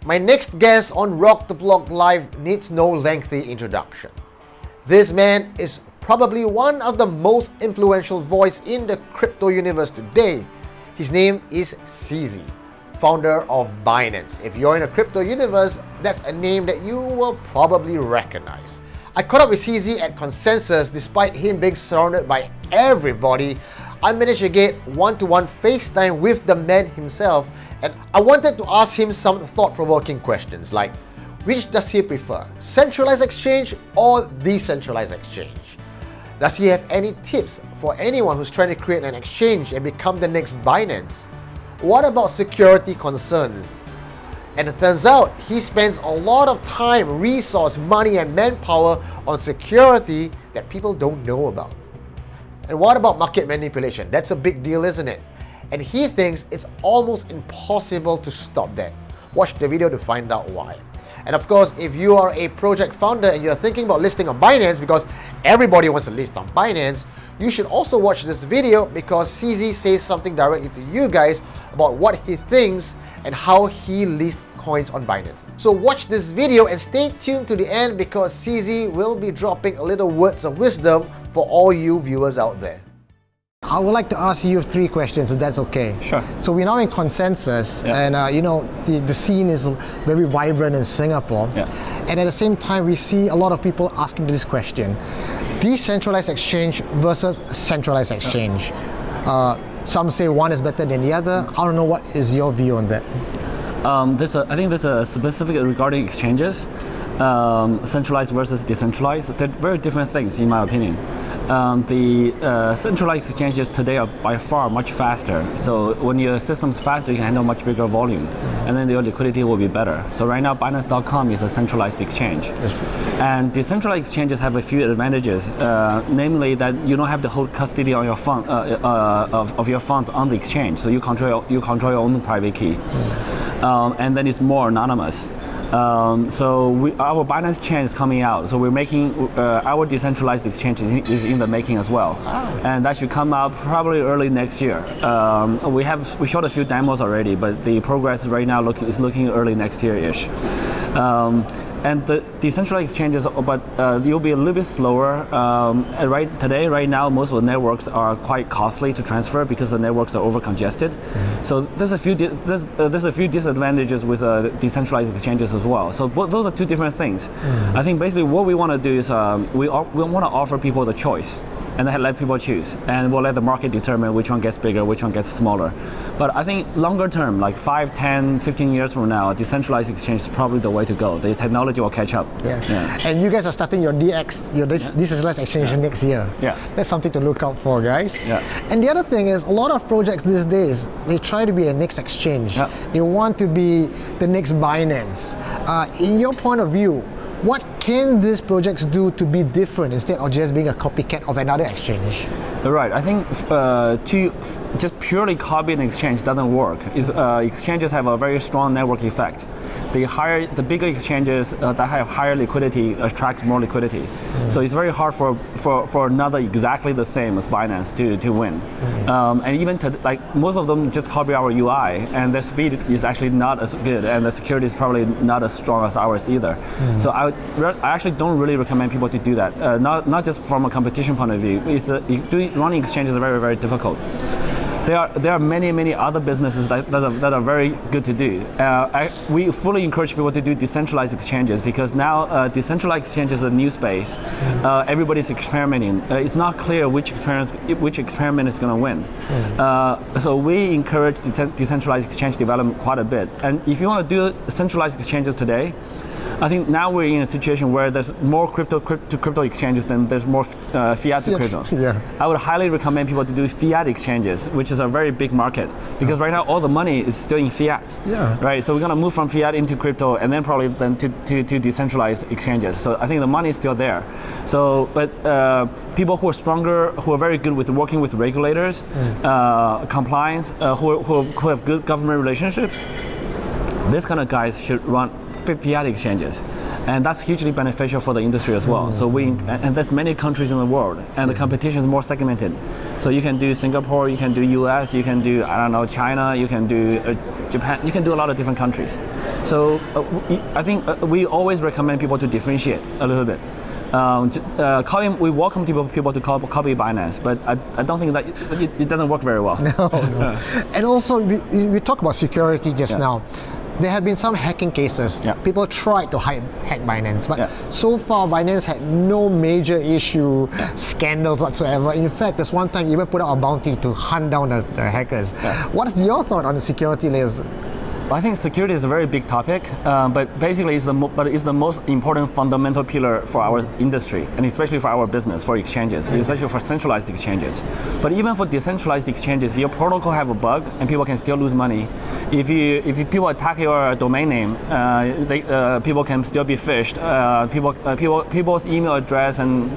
My next guest on Rock the Block Live needs no lengthy introduction. This man is probably one of the most influential voice in the crypto universe today. His name is CZ, founder of Binance. If you're in a crypto universe, that's a name that you will probably recognize. I caught up with CZ at Consensus. Despite him being surrounded by everybody, I managed to get one-to-one FaceTime with the man himself, and I wanted to ask him some thought-provoking questions like, which does he prefer, centralized exchange or decentralized exchange? Does he have any tips for anyone who's trying to create an exchange and become the next Binance? What about security concerns? And it turns out he spends a lot of time, resource, money and manpower on security that people don't know about. And what about market manipulation? That's a big deal, isn't it? And he thinks it's almost impossible to stop that. Watch the video to find out why. And of course, if you are a project founder and you're thinking about listing on Binance, because everybody wants to list on Binance, you should also watch this video because CZ says something directly to you guys about what he thinks and how he lists coins on Binance. So watch this video and stay tuned to the end because CZ will be dropping a little words of wisdom for all you viewers out there. I would like to ask you 3 questions, if that's okay. Sure. So we're now in Consensus, and the scene is very vibrant in Singapore. Yeah. And at the same time, we see a lot of people asking this question: decentralized exchange versus centralized exchange. Some say one is better than the other. I don't know, what is your view on that? I think there's a specific regarding exchanges. Centralized versus decentralized, they're very different things in my opinion. The centralized exchanges today are by far much faster. So when your system's faster, you can handle much bigger volume, and then your liquidity will be better. So right now, Binance.com is a centralized exchange. And decentralized exchanges have a few advantages, namely that you don't have to hold custody on your fund, of your funds on the exchange. So you control your own private key, and then it's more anonymous. So our Binance chain is coming out. So we're making our decentralized exchange is in the making as well, and that should come out probably early next year. We shot a few demos already, but the progress right now is looking early next year-ish. And the decentralized exchanges, but you'll be a little bit slower. Right now, most of the networks are quite costly to transfer because the networks are over congested. So there's a few disadvantages with decentralized exchanges as well. So those are 2 different things. I think basically what we want to do is we want to offer people the choice, and then let people choose, and we'll let the market determine which one gets bigger, which one gets smaller. But I think longer term, like 5, 10, 15 years from now, a decentralized exchange is probably the way to go. The technology will catch up. Yeah. And you guys are starting your decentralized exchange next year. Yeah. That's something to look out for, guys. Yeah. And the other thing is, a lot of projects these days, they try to be a next exchange. Yeah. They want to be the next Binance. In your point of view, what can these projects do to be different instead of just being a copycat of another exchange? Right. I think to just purely copy an exchange doesn't work. Exchanges have a very strong network effect. The bigger exchanges that have higher liquidity attract more liquidity. So it's very hard for another exactly the same as Binance to win. And even like most of them just copy our UI, and their speed is actually not as good, and the security is probably not as strong as ours either. So I actually don't really recommend people to do that. Not just from a competition point of view. Running exchanges is very, very difficult. There are many other businesses that are very good to do. We fully encourage people to do decentralized exchanges because now decentralized exchange is a new space. Everybody's experimenting. It's not clear which experiment is going to win. So we encourage decentralized exchange development quite a bit. And if you want to do centralized exchanges today, I think now we're in a situation where there's more crypto to crypto exchanges than there's more fiat to crypto. Yeah. I would highly recommend people to do fiat exchanges, which is a very big market because right now all the money is still in fiat. Yeah. Right. So we're gonna move from fiat into crypto and then probably then to decentralized exchanges. So I think the money is still there. So, but people who are stronger, who are very good with working with regulators, compliance, who have good government relationships, this kind of guys should run fiat exchanges. And that's hugely beneficial for the industry as well. So and there's many countries in the world, and the competition is more segmented. So you can do Singapore, you can do US, you can do, I don't know, China, you can do Japan, you can do a lot of different countries. So I think we always recommend people to differentiate a little bit. We welcome people to copy Binance, but I don't think that it doesn't work very well. No. And also, we talk about security just now. There have been some hacking cases. People tried to hack Binance, but so far Binance had no major issue, scandals whatsoever. In fact, there's one time you even put out a bounty to hunt down the hackers. What is your thought on the security layers? I think security is a very big topic, but basically it's the most important fundamental pillar for our industry, and especially for our business, for exchanges, especially for centralized exchanges. But even for decentralized exchanges, if your protocol have a bug and people can still lose money, if people attack your domain name, people can still be phished. People's email address and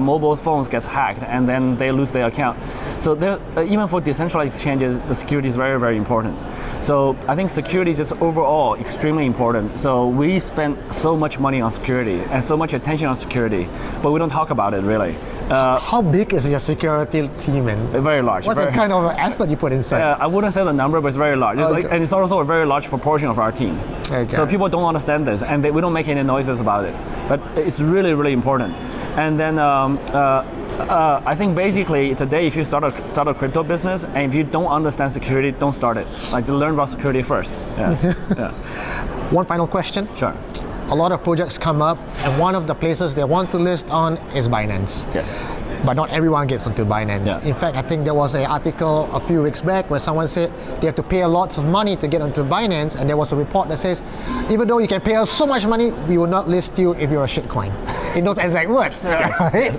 mobile phones gets hacked, and then they lose their account. So even for decentralized exchanges, the security is very, very important. So I think security is just overall extremely important. So we spend so much money on security and so much attention on security, but we don't talk about it really. How big is your security team? Very large. What's the kind of effort you put inside? I wouldn't say the number, but it's very large. And it's also a very large proportion of our team. So people don't understand this, and we don't make any noises about it. But it's really, really important. And then I think basically today, if you start a crypto business and if you don't understand security, don't start it. Like, to learn about security first. One final question. Sure. A lot of projects come up, and one of the places they want to list on is Binance. Yes. But not everyone gets onto Binance. In fact, I think there was an article a few weeks back where someone said they have to pay a lot of money to get onto Binance, and there was a report that says, even though you can pay us so much money, we will not list you if you're a shitcoin. In those exact words, right?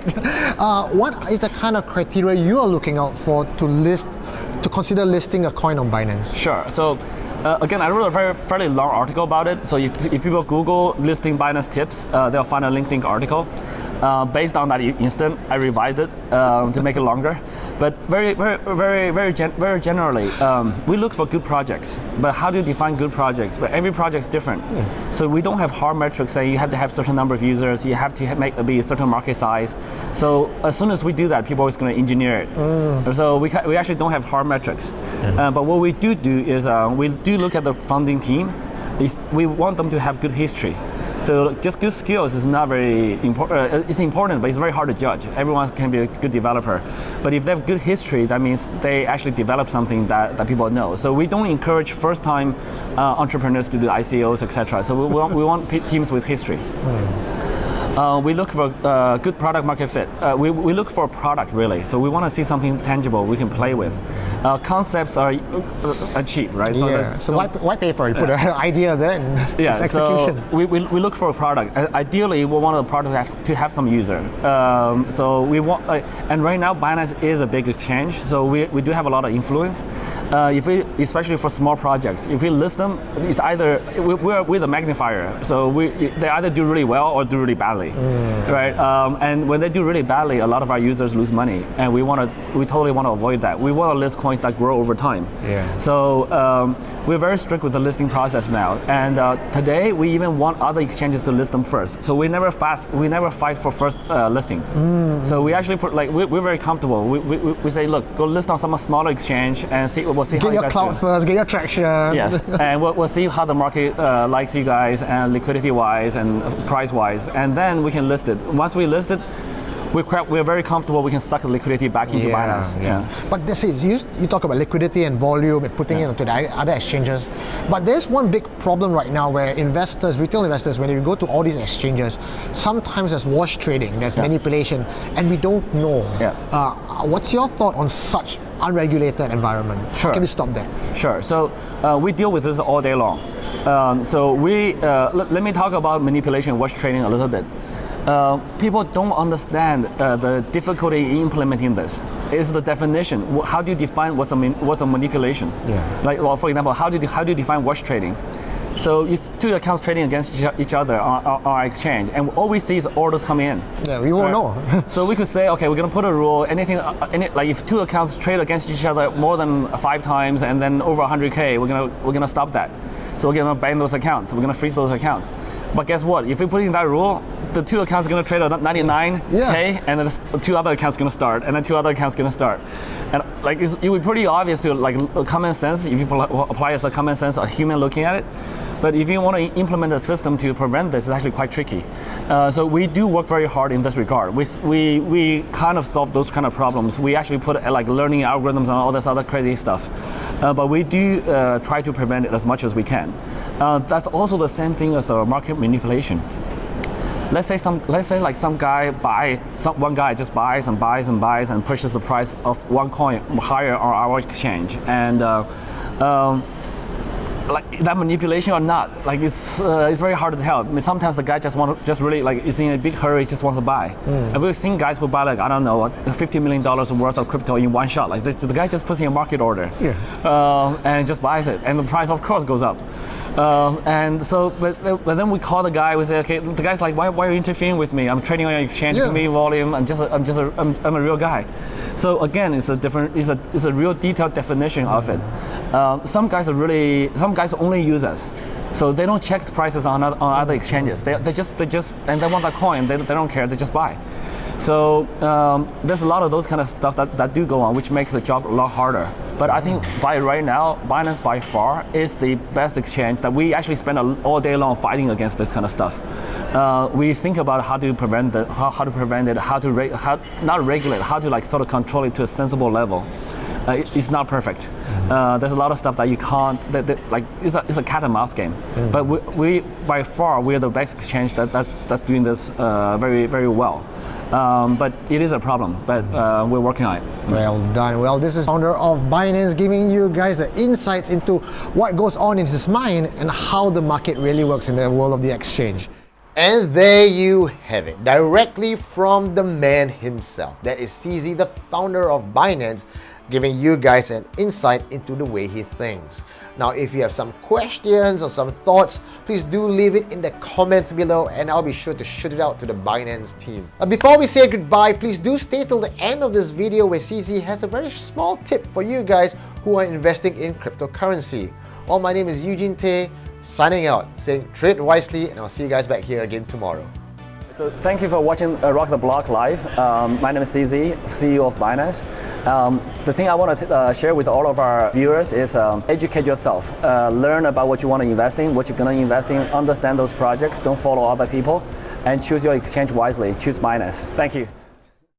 What is the kind of criteria you are looking out for to consider listing a coin on Binance? Sure. So again, I wrote a fairly long article about it. So if people Google listing Binance tips, they'll find a LinkedIn article. Based on that instant, I revised it to make it longer. But very generally, we look for good projects. But how do you define good projects? But every project is different. So we don't have hard metrics saying you have to have a certain number of users, you have to be a certain market size. So as soon as we do that, people are always going to engineer it. So we actually don't have hard metrics. But what we do is we do look at the founding team. We want them to have good history. So just good skills is not very important. It's important, but it's very hard to judge. Everyone can be a good developer. But if they have good history, that means they actually develop something that people know. So we don't encourage first-time entrepreneurs to do ICOs, etc. So we want teams with history. We look for good product market fit. We look for a product really. So we want to see something tangible we can play with. Concepts are cheap, right? So white paper, you put an idea there and execution. So we look for a product. Ideally, we want the product to have some user. So we want, and right now Binance is a big exchange, so we do have a lot of influence. Especially for small projects, if we list them, it's either we're the magnifier. So they either do really well or do really badly. Right? And when they do really badly, a lot of our users lose money, and we totally want to avoid that. We want to list coins that grow over time. So we're very strict with the listing process now, and today we even want other exchanges to list them first. So we never fight for first listing. So we actually we're very comfortable. We say, look, go list on some smaller exchange and we'll see how you guys do. Get your clout first, get your traction. Yes, and we'll see how the market likes you guys, and liquidity-wise and price-wise, and then we can list it. Once we list it, we're very comfortable. We can suck the liquidity back into Binance. But this is you talk about liquidity and volume and putting it onto the other exchanges. But there's one big problem right now where retail investors, when you go to all these exchanges, sometimes there's wash trading, there's manipulation, and we don't know. What's your thought on such unregulated environment? Sure. How can we stop that? Sure. So we deal with this all day long. Let me talk about manipulation, wash trading a little bit. People don't understand the difficulty in implementing this. It's the definition. How do you define what's a manipulation? Like, well, for example, how do you define wash trading? So it's two accounts trading against each other on our exchange, and all we see is orders coming in. We won't know. So we could say, okay, we're going to put a rule. Like if two accounts trade against each other more than 5 times and then over 100K, we're gonna stop that. So we're gonna ban those accounts. We're gonna freeze those accounts. But guess what? If we put in that rule, the 2 accounts are gonna trade at 99K, and then the 2 other accounts gonna start, and then 2 other accounts gonna start. And like it would be pretty obvious to like common sense if you apply as a common sense, a human looking at it. But if you want to implement a system to prevent this, it's actually quite tricky. So we do work very hard in this regard. We kind of solve those kind of problems. We actually put like learning algorithms and all this other crazy stuff. But we do try to prevent it as much as we can. That's also the same thing as market manipulation. Let's say some guy one guy just buys and buys and buys and pushes the price of one coin higher on our exchange, and like that manipulation or not, like it's very hard to tell. I mean, sometimes the guy just really like is in a big hurry, just wants to buy. And we've seen guys who buy like, I don't know, $50 million worth of crypto in one shot. Like the guy just puts in a market order, and just buys it, and the price of course goes up. And so, but then we call the guy. We say, okay, the guy's like, why are you interfering with me? I'm trading on your exchange. Give me volume. I'm a real guy. So again, it's a real detailed definition of it. Some guys only use us, so they don't check the prices on other exchanges. They just and they want that coin. They don't care. They just buy. So there's a lot of those kind of stuff that do go on, which makes the job a lot harder. But I think right now, Binance by far is the best exchange that we actually spend all day long fighting against this kind of stuff. We think about how to prevent it, how to not regulate, how to like sort of control it to a sensible level. It's not perfect. There's a lot of stuff that you can't. Like it's a cat and mouse game. But we by far we're the best exchange that's doing this very very well. But it is a problem, but we're working on it. Well done. Well, this is founder of Binance giving you guys the insights into what goes on in his mind and how the market really works in the world of the exchange. And there you have it, directly from the man himself. That is CZ, the founder of Binance, giving you guys an insight into the way he thinks. Now, if you have some questions or some thoughts, please do leave it in the comments below and I'll be sure to shoot it out to the Binance team. Before we say goodbye, please do stay till the end of this video where CZ has a very small tip for you guys who are investing in cryptocurrency. Well, my name is Eugene Tay, signing out, saying trade wisely, and I'll see you guys back here again tomorrow. So thank you for watching Rock the Block live. My name is CZ, CEO of Binance. The thing I want to share with all of our viewers is educate yourself. Learn about what you want to invest in, what you're going to invest in, understand those projects, don't follow other people, and choose your exchange wisely. Choose Binance. Thank you.